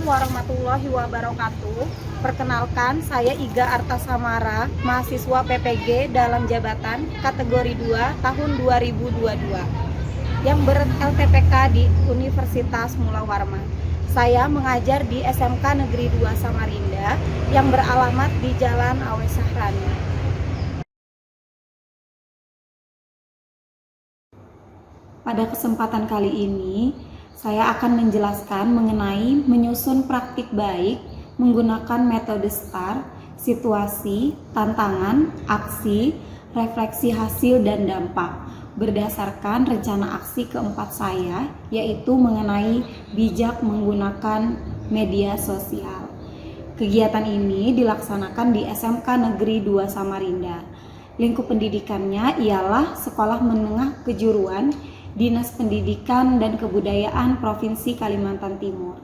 warahmatullahi wabarakatuh. Perkenalkan, saya Iga Arta Samara, mahasiswa PPG dalam jabatan kategori 2 tahun 2022 yang ber-LTPK di Universitas Mula Warman. Saya mengajar di SMK Negeri 2 Samarinda yang beralamat di Jalan Awe Sahrani. Pada kesempatan kali ini, saya akan menjelaskan mengenai menyusun praktik baik menggunakan metode STAR, situasi, tantangan, aksi, refleksi hasil, dan dampak berdasarkan rencana aksi keempat saya, yaitu mengenai bijak menggunakan media sosial. Kegiatan ini dilaksanakan di SMK Negeri 2 Samarinda. Lingkup pendidikannya ialah Sekolah Menengah Kejuruan Dinas Pendidikan dan Kebudayaan Provinsi Kalimantan Timur.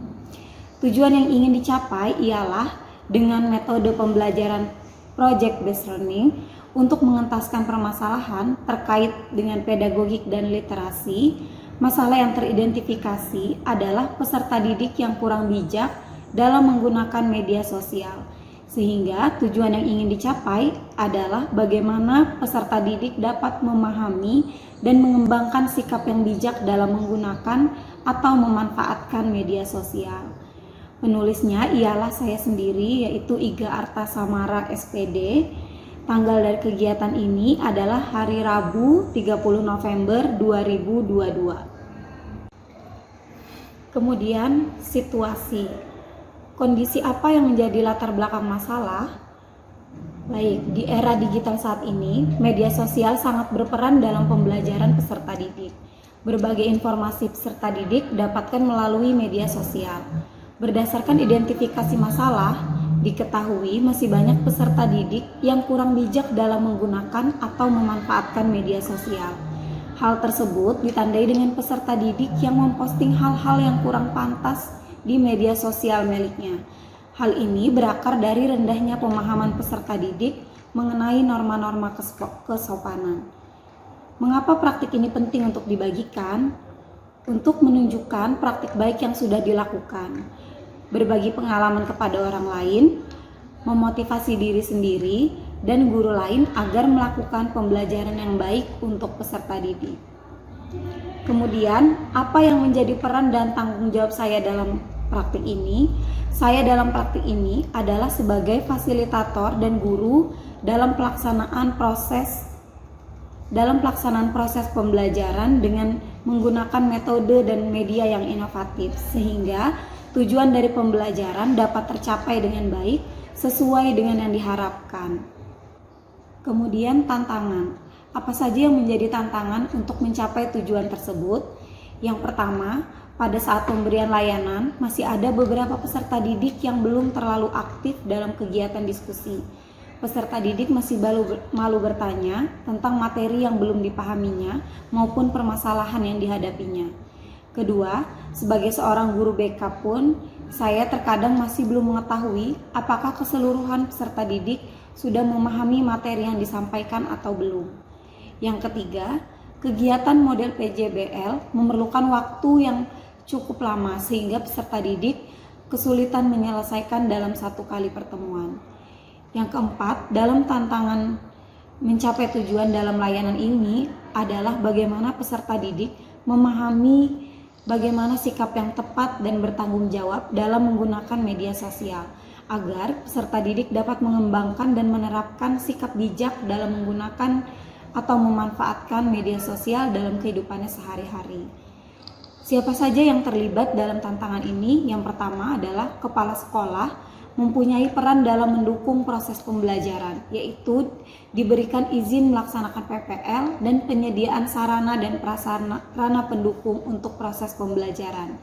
Tujuan yang ingin dicapai ialah dengan metode pembelajaran project based learning untuk mengentaskan permasalahan terkait dengan pedagogik dan literasi. Masalah yang teridentifikasi adalah peserta didik yang kurang bijak dalam menggunakan media sosial. Sehingga tujuan yang ingin dicapai adalah bagaimana peserta didik dapat memahami dan mengembangkan sikap yang bijak dalam menggunakan atau memanfaatkan media sosial. Penulisnya ialah saya sendiri, yaitu Iga Arta Samara SPD. Tanggal dari kegiatan ini adalah hari Rabu 30 November 2022. Kemudian situasi. Kondisi apa yang menjadi latar belakang masalah? Baik, di era digital saat ini, media sosial sangat berperan dalam pembelajaran peserta didik. Berbagai informasi peserta didik dapatkan melalui media sosial. Berdasarkan identifikasi masalah, diketahui masih banyak peserta didik yang kurang bijak dalam menggunakan atau memanfaatkan media sosial. Hal tersebut ditandai dengan peserta didik yang memposting hal-hal yang kurang pantas di media sosial miliknya. Hal ini berakar dari rendahnya pemahaman peserta didik mengenai norma-norma kesopanan. Mengapa praktik ini penting untuk dibagikan? Untuk menunjukkan praktik baik yang sudah dilakukan, berbagi pengalaman kepada orang lain, memotivasi diri sendiri dan guru lain agar melakukan pembelajaran yang baik untuk peserta didik. Kemudian, apa yang menjadi peran dan tanggung jawab saya dalam praktik ini? Saya dalam praktik ini adalah sebagai fasilitator dan guru dalam pelaksanaan proses pembelajaran dengan menggunakan metode dan media yang inovatif, sehingga tujuan dari pembelajaran dapat tercapai dengan baik sesuai dengan yang diharapkan. Kemudian tantangan. Apa saja yang menjadi tantangan untuk mencapai tujuan tersebut? Yang pertama, pada saat pemberian layanan, masih ada beberapa peserta didik yang belum terlalu aktif dalam kegiatan diskusi. Peserta didik masih malu bertanya tentang materi yang belum dipahaminya maupun permasalahan yang dihadapinya. Kedua, sebagai seorang guru BK pun, saya terkadang masih belum mengetahui apakah keseluruhan peserta didik sudah memahami materi yang disampaikan atau belum. Yang ketiga, kegiatan model PJBL memerlukan waktu yang cukup lama sehingga peserta didik kesulitan menyelesaikan dalam satu kali pertemuan. Yang keempat, dalam tantangan mencapai tujuan dalam layanan ini adalah bagaimana peserta didik memahami bagaimana sikap yang tepat dan bertanggung jawab dalam menggunakan media sosial agar peserta didik dapat mengembangkan dan menerapkan sikap bijak dalam menggunakan atau memanfaatkan media sosial dalam kehidupannya sehari-hari. Siapa saja yang terlibat dalam tantangan ini? Yang pertama adalah kepala sekolah mempunyai peran dalam mendukung proses pembelajaran, yaitu diberikan izin melaksanakan PPL dan penyediaan sarana dan prasarana pendukung untuk proses pembelajaran.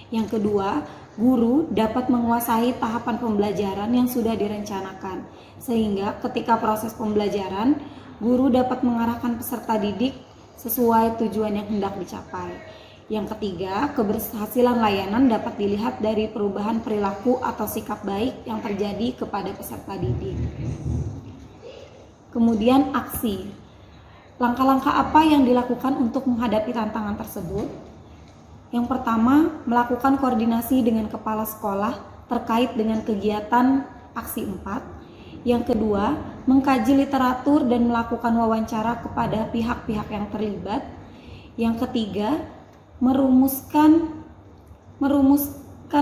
Yang kedua, guru dapat menguasai tahapan pembelajaran yang sudah direncanakan, sehingga ketika proses pembelajaran, guru dapat mengarahkan peserta didik sesuai tujuan yang hendak dicapai. Yang ketiga, keberhasilan layanan dapat dilihat dari perubahan perilaku atau sikap baik yang terjadi kepada peserta didik. Kemudian aksi. Langkah-langkah apa yang dilakukan untuk menghadapi tantangan tersebut? Yang pertama, melakukan koordinasi dengan kepala sekolah terkait dengan kegiatan aksi 4. Yang kedua, mengkaji literatur dan melakukan wawancara kepada pihak-pihak yang terlibat. Yang ketiga, merumuskan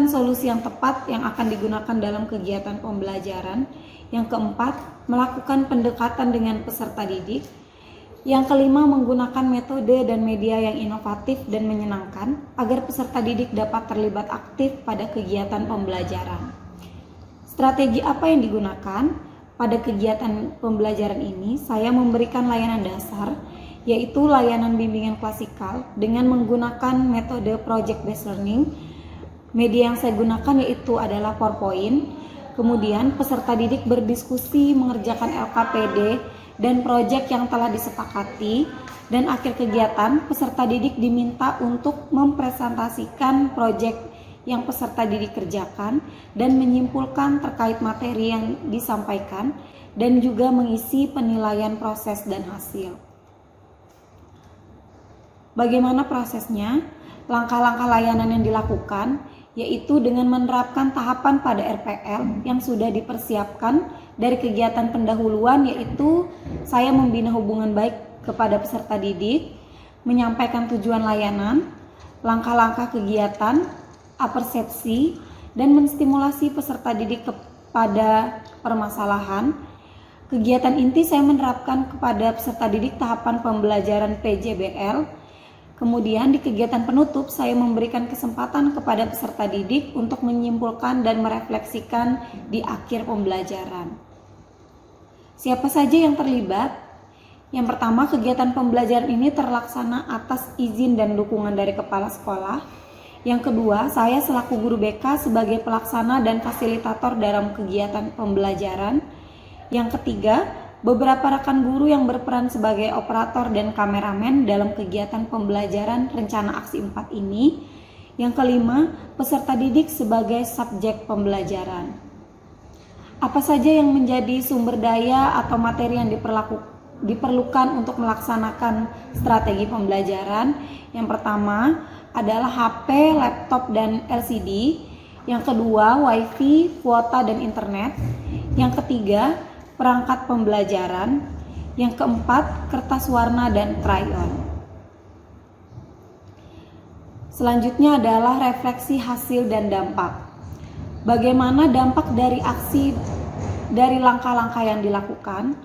solusi yang tepat yang akan digunakan dalam kegiatan pembelajaran. Yang keempat, melakukan pendekatan dengan peserta didik. Yang kelima, menggunakan metode dan media yang inovatif dan menyenangkan agar peserta didik dapat terlibat aktif pada kegiatan pembelajaran. Strategi apa yang digunakan? Pada kegiatan pembelajaran ini, saya memberikan layanan dasar, yaitu layanan bimbingan klasikal dengan menggunakan metode project based learning. Media yang saya gunakan yaitu adalah PowerPoint. Kemudian peserta didik berdiskusi mengerjakan LKPD dan proyek yang telah disepakati, dan akhir kegiatan peserta didik diminta untuk mempresentasikan proyek yang peserta didik kerjakan dan menyimpulkan terkait materi yang disampaikan dan juga mengisi penilaian proses dan hasil. Bagaimana prosesnya? Langkah-langkah layanan yang dilakukan yaitu dengan menerapkan tahapan pada RPL yang sudah dipersiapkan dari kegiatan pendahuluan, yaitu saya membina hubungan baik kepada peserta didik, menyampaikan tujuan layanan, langkah-langkah kegiatan, apersepsi, dan menstimulasi peserta didik kepada permasalahan. Kegiatan inti saya menerapkan kepada peserta didik tahapan pembelajaran PJBL. Kemudian di kegiatan penutup saya memberikan kesempatan kepada peserta didik untuk menyimpulkan dan merefleksikan di akhir pembelajaran. Siapa saja yang terlibat? Yang pertama, kegiatan pembelajaran ini terlaksana atas izin dan dukungan dari kepala sekolah. Yang kedua, saya selaku guru BK sebagai pelaksana dan fasilitator dalam kegiatan pembelajaran. Yang ketiga, beberapa rekan guru yang berperan sebagai operator dan kameramen dalam kegiatan pembelajaran rencana aksi 4 ini. Yang kelima, peserta didik sebagai subjek pembelajaran. Apa saja yang menjadi sumber daya atau materi yang diperlukan untuk melaksanakan strategi pembelajaran? Yang pertama adalah HP, laptop, dan LCD. Yang kedua, WiFi, kuota, dan internet. Yang ketiga, perangkat pembelajaran. Yang keempat, kertas warna dan krayon. Selanjutnya adalah refleksi hasil dan dampak. Bagaimana dampak dari langkah-langkah yang dilakukan?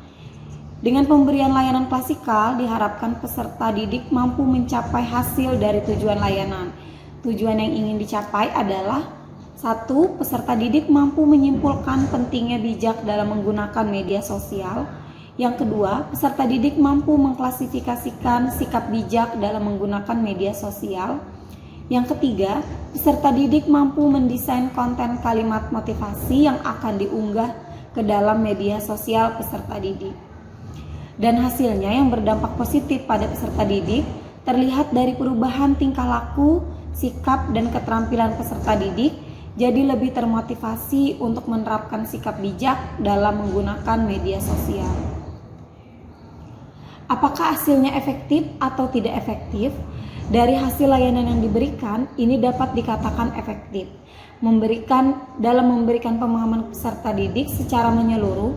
Dengan pemberian layanan klasikal, diharapkan peserta didik mampu mencapai hasil dari tujuan layanan. Tujuan yang ingin dicapai adalah: 1. Peserta didik mampu menyimpulkan pentingnya bijak dalam menggunakan media sosial. Yang kedua, peserta didik mampu mengklasifikasikan sikap bijak dalam menggunakan media sosial. Yang ketiga, peserta didik mampu mendesain konten kalimat motivasi yang akan diunggah ke dalam media sosial peserta didik. Dan hasilnya yang berdampak positif pada peserta didik terlihat dari perubahan tingkah laku, sikap, dan keterampilan peserta didik, jadi lebih termotivasi untuk menerapkan sikap bijak dalam menggunakan media sosial. Apakah hasilnya efektif atau tidak efektif? Dari hasil layanan yang diberikan, ini dapat dikatakan efektif. Dalam memberikan pemahaman peserta didik secara menyeluruh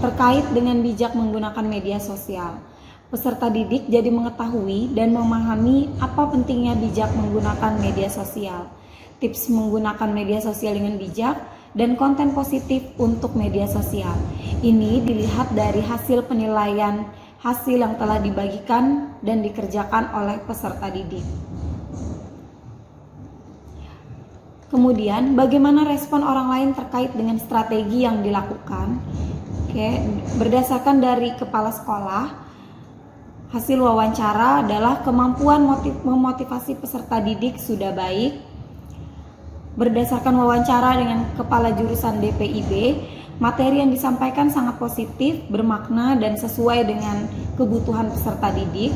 terkait dengan bijak menggunakan media sosial. Peserta didik jadi mengetahui dan memahami apa pentingnya bijak menggunakan media sosial, tips menggunakan media sosial dengan bijak, dan konten positif untuk media sosial. Ini dilihat dari hasil penilaian hasil yang telah dibagikan dan dikerjakan oleh peserta didik. Kemudian, bagaimana respon orang lain terkait dengan strategi yang dilakukan? Berdasarkan dari kepala sekolah, hasil wawancara adalah kemampuan memotivasi peserta didik sudah baik. Berdasarkan wawancara dengan kepala jurusan DPIB, materi yang disampaikan sangat positif, bermakna, dan sesuai dengan kebutuhan peserta didik.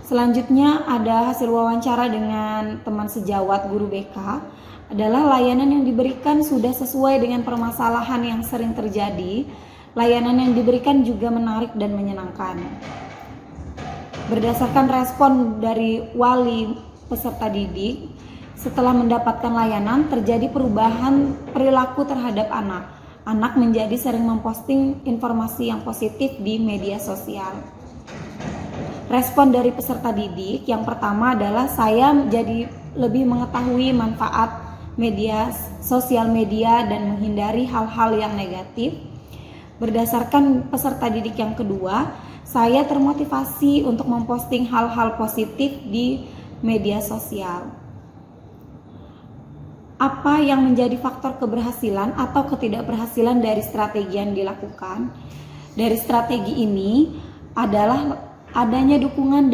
Selanjutnya ada hasil wawancara dengan teman sejawat guru BK, adalah layanan yang diberikan sudah sesuai dengan permasalahan yang sering terjadi. Layanan yang diberikan juga menarik dan menyenangkan. Berdasarkan respon dari wali peserta didik setelah mendapatkan layanan terjadi perubahan perilaku terhadap anak. Anak menjadi sering memposting informasi yang positif di media sosial. Respon dari peserta didik yang pertama adalah saya menjadi lebih mengetahui manfaat sosial media dan menghindari hal-hal yang negatif. Berdasarkan peserta didik yang kedua, saya termotivasi untuk memposting hal-hal positif di media sosial. Apa yang menjadi faktor keberhasilan atau ketidakberhasilan dari strategi yang dilakukan? Dari strategi ini adalah adanya dukungan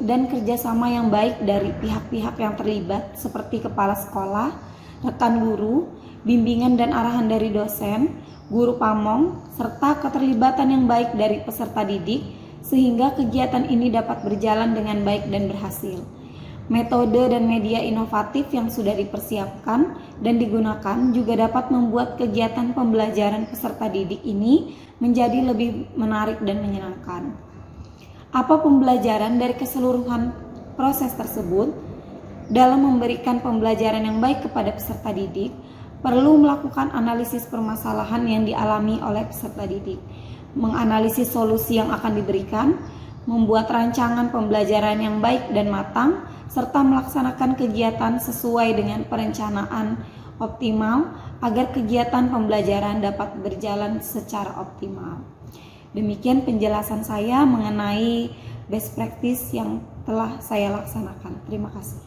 dan kerjasama yang baik dari pihak-pihak yang terlibat seperti kepala sekolah, rekan guru, bimbingan dan arahan dari dosen, guru pamong, serta keterlibatan yang baik dari peserta didik sehingga kegiatan ini dapat berjalan dengan baik dan berhasil. Metode dan media inovatif yang sudah dipersiapkan dan digunakan juga dapat membuat kegiatan pembelajaran peserta didik ini menjadi lebih menarik dan menyenangkan. Apa pembelajaran dari keseluruhan proses tersebut? Dalam memberikan pembelajaran yang baik kepada peserta didik, perlu melakukan analisis permasalahan yang dialami oleh peserta didik, menganalisis solusi yang akan diberikan, membuat rancangan pembelajaran yang baik dan matang, serta melaksanakan kegiatan sesuai dengan perencanaan optimal agar kegiatan pembelajaran dapat berjalan secara optimal. Demikian penjelasan saya mengenai best practice yang telah saya laksanakan. Terima kasih.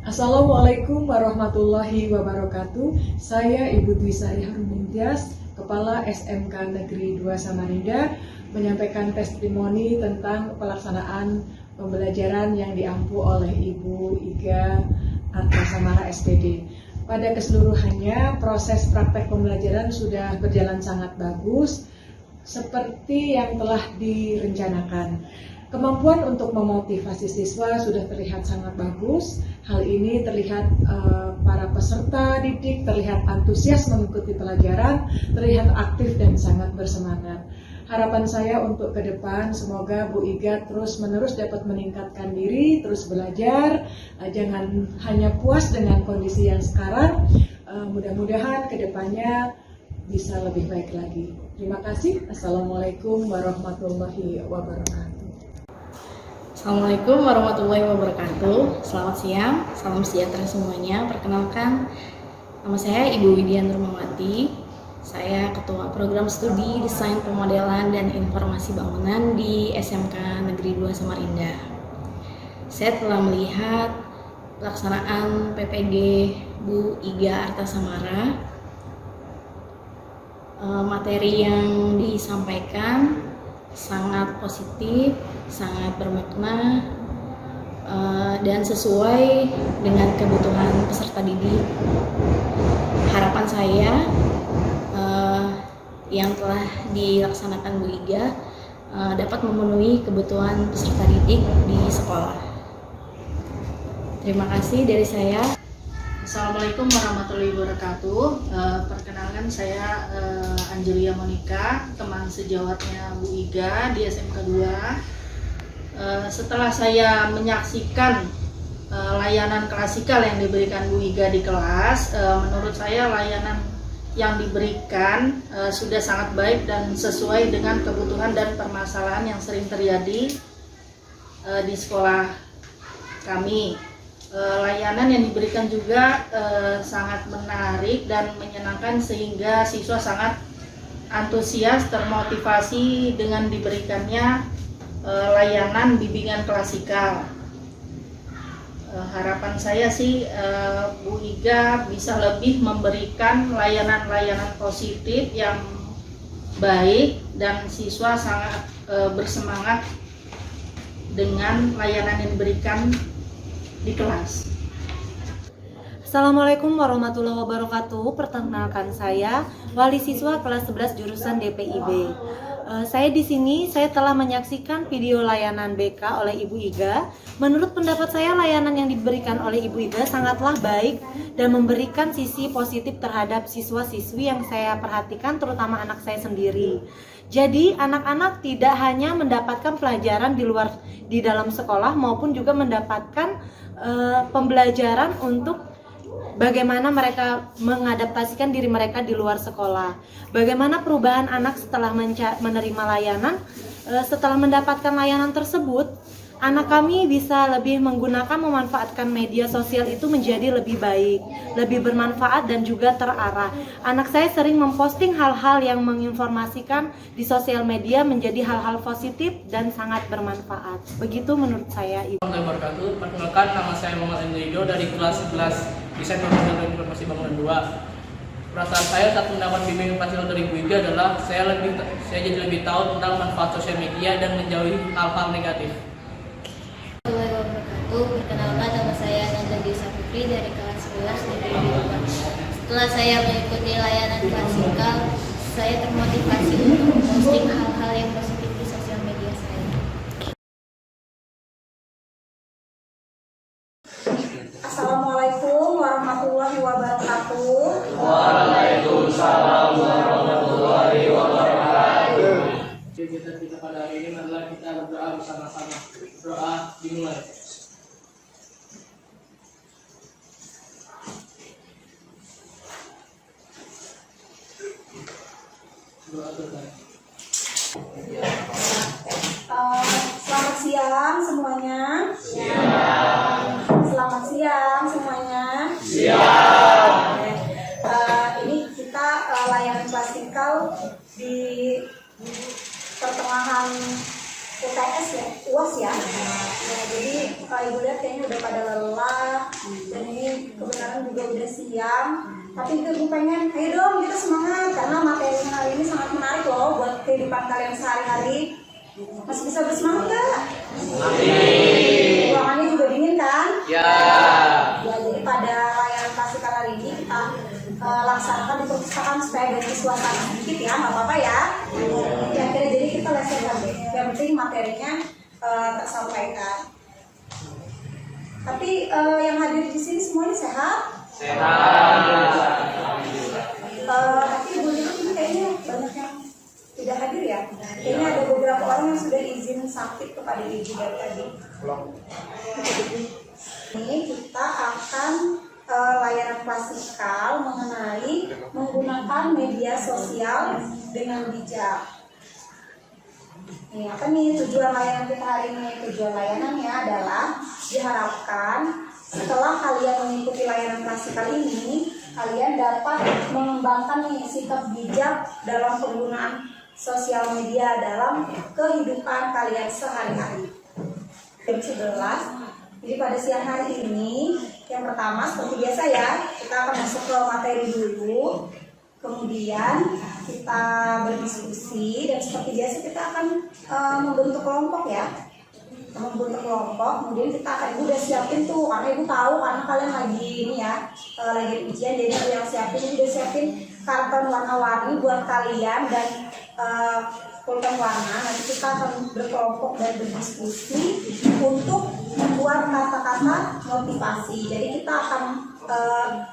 Assalamualaikum warahmatullahi wabarakatuh. Saya Ibu Dwi Sari Harunintias, Kepala SMK Negeri 2 Samarinda, menyampaikan testimoni tentang pelaksanaan pembelajaran yang diampu oleh Ibu Iga Arta Samara SPD. Pada keseluruhannya, proses praktek pembelajaran sudah berjalan sangat bagus, seperti yang telah direncanakan. Kemampuan untuk memotivasi siswa sudah terlihat sangat bagus. Hal ini terlihat para peserta didik terlihat antusias mengikuti pelajaran, terlihat aktif dan sangat bersemangat. Harapan saya untuk ke depan, semoga Bu Iga terus-menerus dapat meningkatkan diri, terus belajar, jangan hanya puas dengan kondisi yang sekarang. Mudah-mudahan ke depannya bisa lebih baik lagi. Terima kasih. Assalamualaikum warahmatullahi wabarakatuh. Assalamualaikum warahmatullahi wabarakatuh. Selamat siang, salam sejahtera semuanya. Perkenalkan, nama saya Ibu Widya Nurmawati. Saya Ketua Program Studi Desain Pemodelan dan Informasi Bangunan di SMK Negeri 2 Samarinda. Saya telah melihat pelaksanaan PPG Bu Iga Arta Samara. Materi yang disampaikan sangat positif, sangat bermakna, dan sesuai dengan kebutuhan peserta didik. Harapan saya yang telah dilaksanakan Bu Iga dapat memenuhi kebutuhan peserta didik di sekolah. Terima kasih dari saya. Assalamualaikum warahmatullahi wabarakatuh. Perkenalkan saya Angelia Monica, teman sejawatnya Bu Iga di SMK 2. Setelah saya menyaksikan layanan klasikal yang diberikan Bu Iga di kelas, menurut saya layanan yang diberikan sudah sangat baik dan sesuai dengan kebutuhan dan permasalahan yang sering terjadi di sekolah kami. Layanan yang diberikan juga sangat menarik dan menyenangkan sehingga siswa sangat antusias, termotivasi dengan diberikannya layanan bimbingan klasikal. Harapan saya sih Bu Iga bisa lebih memberikan layanan-layanan positif yang baik dan siswa sangat bersemangat dengan layanan yang diberikan di kelas. Assalamualaikum warahmatullahi wabarakatuh. Perkenalkan saya wali siswa kelas 11 jurusan DPIB. Saya di sini telah menyaksikan video layanan BK oleh Ibu Iga. Menurut pendapat saya layanan yang diberikan oleh Ibu Iga sangatlah baik dan memberikan sisi positif terhadap siswa-siswi yang saya perhatikan, terutama anak saya sendiri. Jadi anak-anak tidak hanya mendapatkan pelajaran di dalam sekolah maupun juga mendapatkan pembelajaran untuk bagaimana mereka mengadaptasikan diri mereka di luar sekolah. Bagaimana perubahan anak setelah menerima layanan, setelah mendapatkan layanan tersebut, anak kami bisa lebih memanfaatkan media sosial itu menjadi lebih baik, lebih bermanfaat dan juga terarah. Anak saya sering memposting hal-hal yang menginformasikan di sosial media menjadi hal-hal positif dan sangat bermanfaat. Begitu menurut saya, Ibu. Assalamualaikum warahmatullahi wabarakatuh. Perkenalkan, nama saya Muhammad Enrido dari kelas 11 Desain Pembangunan dan Informasi Bangunan 2. Perasaan saya saat mendapat bimbingan pasien dari Bu Iga adalah saya jadi lebih tahu tentang manfaat sosial media dan menjauhi hal-hal negatif. Warahmatullahi wabarakatuh. Perkenalkan, nama saya Nanda Saputri dari kelas 11 negeri 2. Setelah saya mengikuti layanan klasikal, saya termotivasi untuk memposting hal-hal yang positif di sosial media saya. Assalamualaikum warahmatullahi wabarakatuh. Waalaikumsalam warahmatullahi wabarakatuh. Kegiatan kita pada hari ini adalah kita berdoa bersama-sama. Doa dimulai. Doa selesai. Selamat siang semuanya. Selamat siang semuanya. Ini kita layanan klasikal di pertengahan UTS ya, UAS ya. Jadi Ibu lihat kayaknya udah pada lelah dan ini kebenaran juga udah siang. Tapi Ibu pengen, ayo dong kita semangat karena materinya hari ini sangat menarik loh buat kehidupan kalian sehari-hari. Masih bisa bersemangat nggak? Ruangannya juga dingin kan? Ya, jadi pada layanan klasikal hari ini kita laksanakan di perpustakaan supaya ganti suasana sedikit ya, nggak apa-apa ya. Akhirnya jadi kita lesehan deh. Yang penting materinya tersampaikan. Tapi yang hadir di sini semuanya sehat? Tapi Ibu lihat ini kayaknya banyak yang tidak hadir ya. Kayaknya ada beberapa orang yang sudah izin sakit kepada Ibu dari tadi. Ini kita akan layanan klasikal mengenai menggunakan media sosial dengan bijak. Ini apa nih tujuan layanan kita hari ini? Tujuan layanannya adalah diharapkan setelah kalian mengikuti layanan klasikal ini, kalian dapat mengembangkan nih sikap bijak dalam penggunaan sosial media dalam kehidupan kalian sehari-hari. Jam 11. Jadi pada siang hari ini, yang pertama seperti biasa ya, kita akan masuk ke materi dulu. Kemudian kita berdiskusi dan seperti biasa kita akan membentuk kelompok ya. Membentuk kelompok, kemudian kita akan Ibu udah siapin tuh, karena Ibu tahu karena kalian lagi ini ya, lagi ujian, jadi Ibu yang siapin, Ibu udah siapin karton warna-warni buat kalian dan pulpen warna. Nanti kita akan berkelompok dan berdiskusi untuk membuat kata-kata motivasi. Jadi kita akan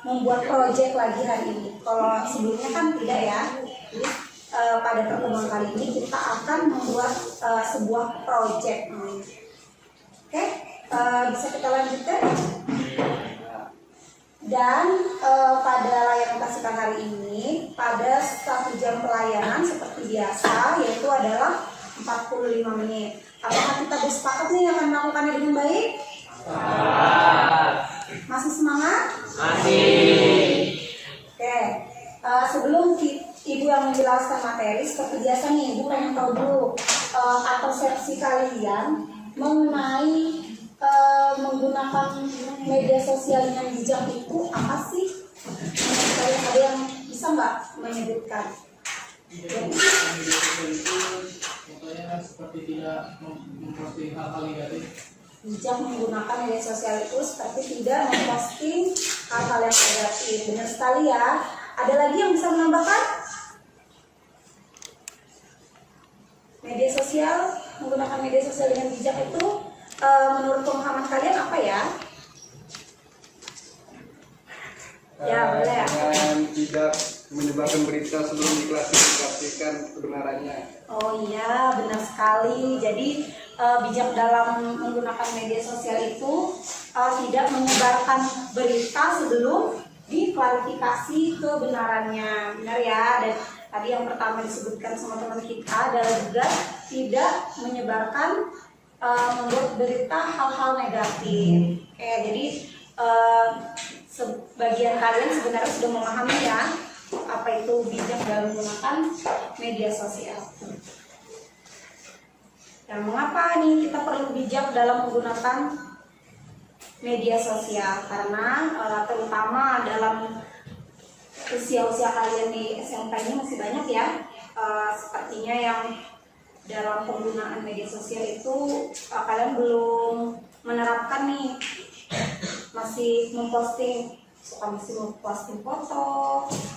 membuat proyek lagi hari ini. Kalau sebelumnya kan tidak ya. Jadi pada pertemuan kali ini kita akan membuat sebuah proyek. Oke, bisa kita lanjutkan. Dan pada layanan klasikal hari ini, pada 1 jam pelayanan seperti biasa, yaitu adalah 45 menit. Apakah kita bersepakat nih akan melakukannya dengan baik? Masih semangat? Masih. Oke, sebelum Ibu yang menjelaskan materi, seperti biasa nih, Ibu pengen tahu dulu persepsi kalian mengenai menggunakan media sosial dengan bijak itu apa sih? Menurut kalian ada yang bisa nggak menyebutkan? Contohnya seperti tidak memposting hal-hal negatif. bijak menggunakan media sosial itu seperti tidak memposting hal-hal yang negatif. Benar sekali ya. Ada lagi yang bisa menambahkan? Media sosial, menggunakan media sosial dengan bijak itu menurut pemahaman kalian apa ya? Ya, boleh ya. Dengan tidak menyebarkan berita sebelum diklasifikasikan kebenarannya. Oh iya, benar sekali. Jadi bijak dalam menggunakan media sosial itu tidak menyebarkan berita sebelum diklarifikasi kebenarannya. Benar ya. Dan tadi yang pertama disebutkan sama teman kita adalah juga tidak menyebarkan membuat berita hal-hal negatif. Oke, jadi sebagian kalian sebenarnya sudah memahami ya apa itu bijak dalam menggunakan media sosial. Nah, mengapa nih kita perlu bijak dalam menggunakan media sosial? Karena terutama dalam usia-usia kalian di SMK ini masih banyak ya, sepertinya yang dalam penggunaan media sosial itu kalian belum menerapkan nih, masih memposting foto.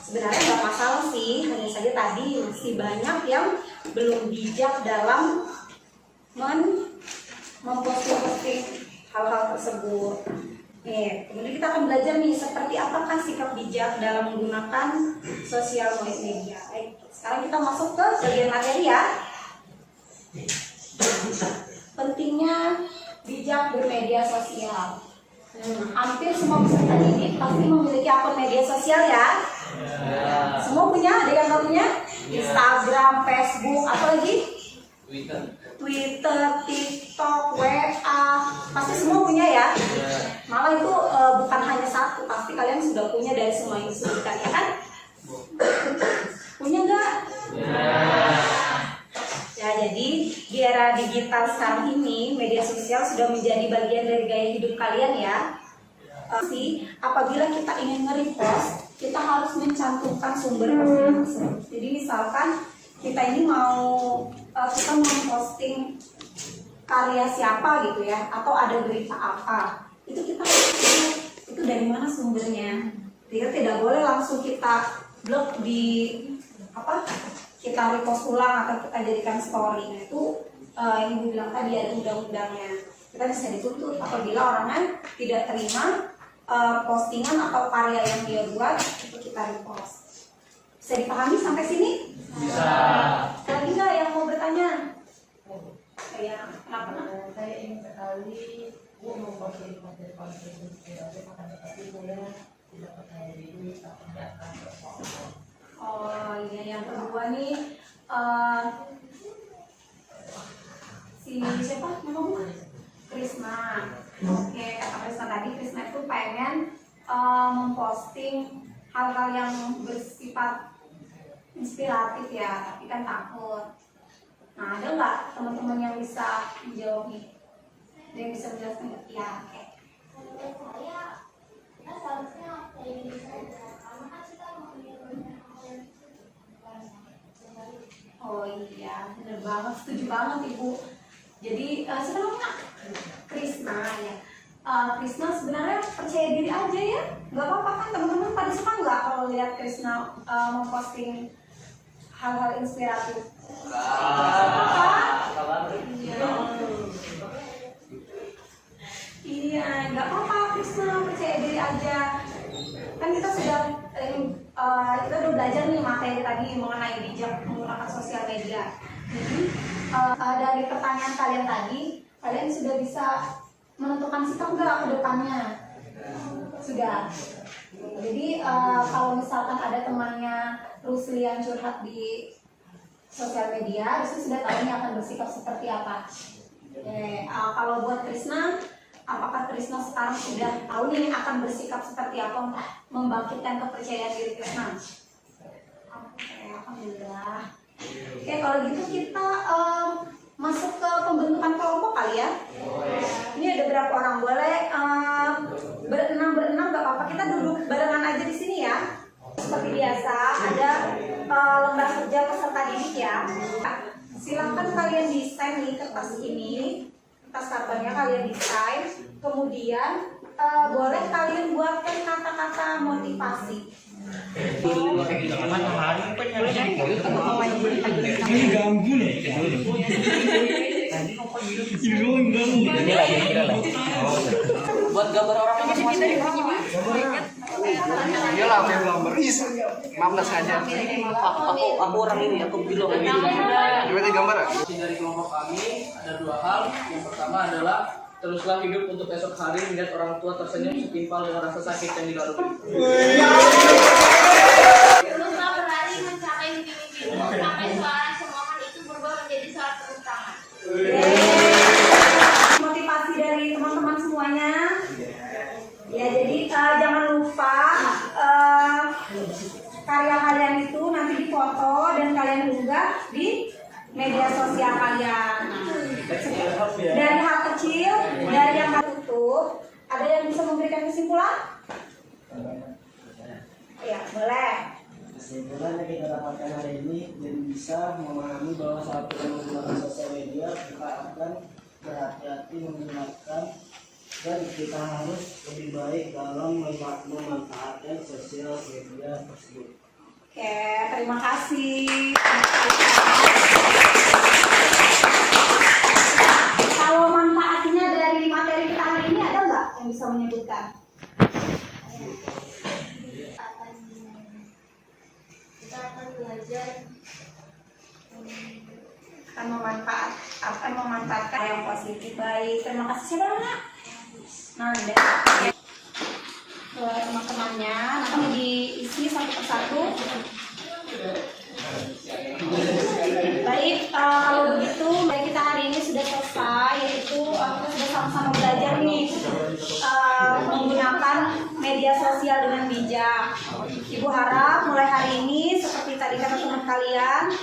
Sebenarnya nggak masalah sih, hanya saja tadi masih banyak yang belum bijak dalam memposting hal-hal tersebut. Kemudian kita akan belajar nih seperti apakah sikap bijak dalam menggunakan sosial media. Sekarang kita masuk ke bagian materi ya. Pentingnya bijak bermedia sosial. Hampir semua peserta didik pasti memiliki akun media sosial ya. Semua punya? Ada yang nggak punya? Instagram, Facebook, apa lagi? Twitter, TikTok, WA, pasti semua punya ya. Malah itu bukan hanya satu, pasti kalian sudah punya dari semua yang disebutkan ya kan? Punya nggak? Ya, jadi di era digital sekarang ini media sosial sudah menjadi bagian dari gaya hidup kalian ya. Apabila kita ingin nge-repost, kita harus mencantumkan sumber postingan tersebut. Jadi misalkan kita ini kita mau posting karya siapa gitu ya, atau ada berita apa, itu kita harus lihat itu dari mana sumbernya. Jadi tidak boleh langsung kita blog kita repost ulang atau kita jadikan story. Nah itu yang Ibu bilang tadi ada undang-undangnya. Kita bisa dituntut apabila orangnya tidak terima postingan atau karya yang dia buat itu kita repost. Bisa dipahami sampai sini? Bisa. Lagi nggak yang mau bertanya? Kenapa? Saya ingin sekali memposting konten-konten inspiratif akan tetapi saya tidak percaya diri takut akan berbohong. Oh iya, yang kedua nih si siapa namanya? Krisna. Oke, kata Krisna tadi, Krisna itu pengen memposting hal-hal yang bersifat inspiratif ya, tapi kan takut. Nah, ada nggak teman-teman yang bisa menjawab nih? Ada yang bisa menjelaskan nggak? Ya, oke. Menurut saya, kita seharusnya kayak gini saja, karena kan kita memiliki Oh iya, benar banget, setuju banget Ibu. Jadi siapa namanya? Krisna ya. Krisna sebenarnya percaya diri aja ya, nggak apa-apa kan teman-teman pada suka nggak kalau lihat Krisna memposting hal-hal inspiratif? Iya, nggak apa-apa Krisna, percaya diri aja. Kan kita sudah belajar nih materi tadi mengenai bijak menggunakan sosial media. Jadi dari pertanyaan kalian tadi, kalian sudah bisa menentukan sikap nggak ke depannya? Sudah. Jadi kalau misalkan ada temannya Rusli yang curhat di sosial media, Rusli sudah tahu ini akan bersikap seperti apa. Kalau buat Krisna, apakah Krisna sekarang sudah tahu nih akan bersikap seperti apa untuk membangkitkan kepercayaan diri Krisna? Alhamdulillah. Oke, kalau gitu kita masuk ke pembentukan kelompok kali ya. Ini ada berapa orang? Boleh berenam nggak apa-apa. Kita duduk barengan aja di sini ya. Seperti biasa ada lembar kerja peserta didik ya. Silakan kalian desain di kertas ini Kertas kartonnya kalian desain, kemudian boleh kalian buatkan kata-kata motivasi. Buat gambar orang masing-masing. Iyalah, aku yang gambar. Maaf nggak sengaja. Aku orang ini, aku bilang ini. Gimana gambar? Dari kelompok kami ada 2 hal. Yang pertama adalah teruslah hidup untuk esok hari melihat orang tua tersenyum setimpal dengan rasa sakit yang dilalui. Teruslah berlari mencapai mimpi-mimpimu sampai suara semohon itu berubah menjadi suara tepuk tangan. Motivasi dari teman-teman semuanya. Ya, jadi jangan lupa karya kalian itu nanti difoto dan kalian unggah di media sosial kalian. Dari hal kecil, dari yang tutup, ada yang bisa memberikan kesimpulan? Ya, boleh. Kesimpulan yang kita dapatkan hari ini dan bisa memahami bahwa saat kita menggunakan sosial media kita akan berhati-hati menggunakan dan kita harus lebih baik dalam memanfaatkan sosial media tersebut. Oke, terima kasih. Kalau manfaatnya dari materi kita hari ini ada nggak yang bisa menyebutkan? Kita akan belajar akan memanfaatkan yang positif. Baik, terima kasih banyak. Nah, teman-temannya akan diisi satu persatu. Baik, kalau begitu kita hari ini sudah selesai, yaitu kita sudah sama-sama belajar nih menggunakan media sosial dengan bijak. Ibu harap mulai hari ini seperti tadi kata teman kalian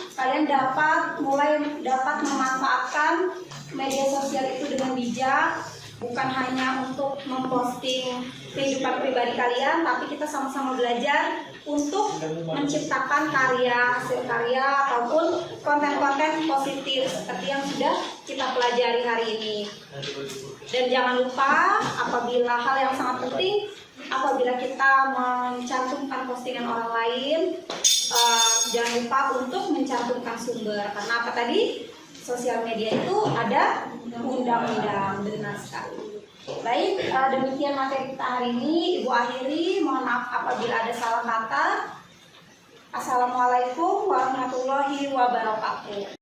dapat memanfaatkan media sosial itu dengan bijak. Bukan hanya untuk memposting kehidupan pribadi kalian, tapi kita sama-sama belajar untuk menciptakan hasil karya ataupun konten-konten positif seperti yang sudah kita pelajari hari ini. Dan jangan lupa, apabila hal yang sangat penting, apabila kita mencantumkan postingan orang lain, jangan lupa untuk mencantumkan sumber. Karena apa tadi? Sosial media itu ada undang-undang, benar sekali. Baik, demikian materi kita hari ini. Ibu akhiri, mohon maaf apabila ada salah kata. Assalamualaikum warahmatullahi wabarakatuh.